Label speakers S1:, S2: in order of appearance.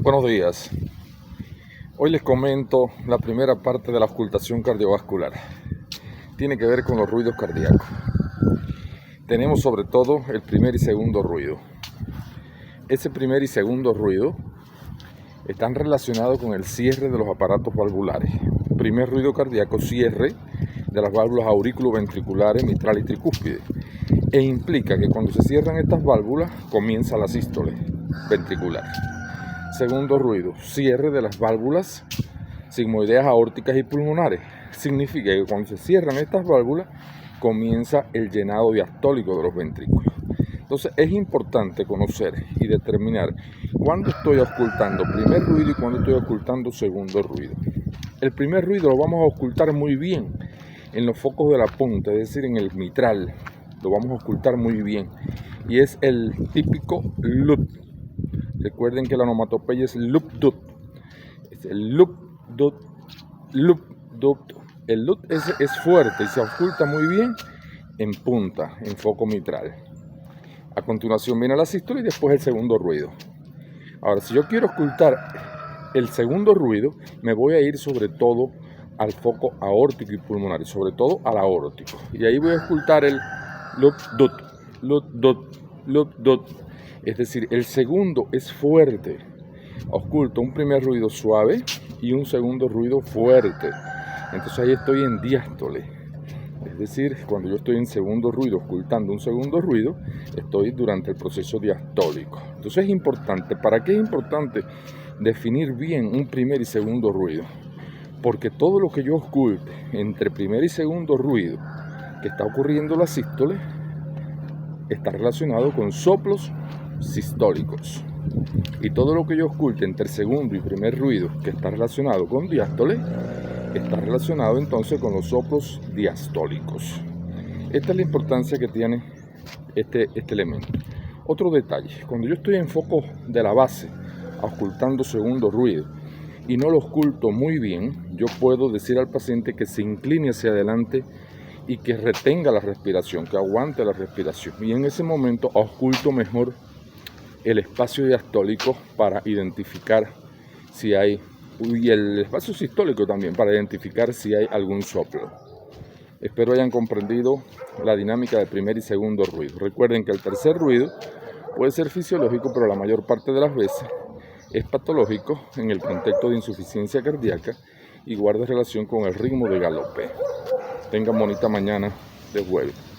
S1: Buenos días. Hoy les comento la primera parte de la auscultación cardiovascular. Tiene que ver con los ruidos cardíacos. Tenemos sobre todo el primer y segundo ruido. Ese primer y segundo ruido están relacionados con el cierre de los aparatos valvulares. Primer ruido cardíaco, cierre de las válvulas auriculoventriculares, mitral y tricúspide. E implica que cuando se cierran estas válvulas comienza la sístole ventricular. Segundo ruido, cierre de las válvulas sigmoideas aórticas y pulmonares. Significa que cuando se cierran estas válvulas comienza el llenado diastólico de los ventrículos. Entonces es importante conocer y determinar cuándo estoy auscultando primer ruido y cuándo estoy auscultando segundo ruido. El primer ruido lo vamos a auscultar muy bien en los focos de la punta, es decir, en el mitral. Lo vamos a auscultar muy bien y es el típico LUT. Recuerden que la onomatopeya es LUT-DUT. Es el LUT-DUT, LUT-DUT. El LUT es fuerte y se ausculta muy bien en punta, en foco mitral. A continuación viene la sístole y después el segundo ruido. Ahora, si yo quiero auscultar el segundo ruido, me voy a ir sobre todo al foco aórtico y pulmonar, y sobre todo al aórtico. Y ahí voy a auscultar el LUT-DUT, LUT-DUT, LUT-DUT. Es decir, el segundo es fuerte. Ausculto un primer ruido suave y un segundo ruido fuerte. Entonces ahí estoy en diástole. Es decir, cuando yo estoy en segundo ruido, auscultando un segundo ruido, estoy durante el proceso diastólico. Entonces es importante. ¿Para qué es importante definir bien un primer y segundo ruido? Porque todo lo que yo ausculte entre primer y segundo ruido que está ocurriendo la sístole está relacionado con soplos sistólicos. Y todo lo que yo ausculte entre segundo y primer ruido que está relacionado con diástole está relacionado entonces con los soplos diastólicos. Esta es la importancia que tiene este elemento. Otro detalle, cuando yo estoy en foco de la base auscultando segundo ruido y no lo ausculto muy bien, yo puedo decir al paciente que se incline hacia adelante y que retenga la respiración, que aguante la respiración. Y en ese momento ausculto mejor el espacio diastólico para identificar si hay, y el espacio sistólico también, para identificar si hay algún soplo. Espero hayan comprendido la dinámica de primer y segundo ruido. Recuerden que el tercer ruido puede ser fisiológico, pero la mayor parte de las veces es patológico en el contexto de insuficiencia cardíaca y guarda relación con el ritmo de galope. Tengan bonita mañana de jueves.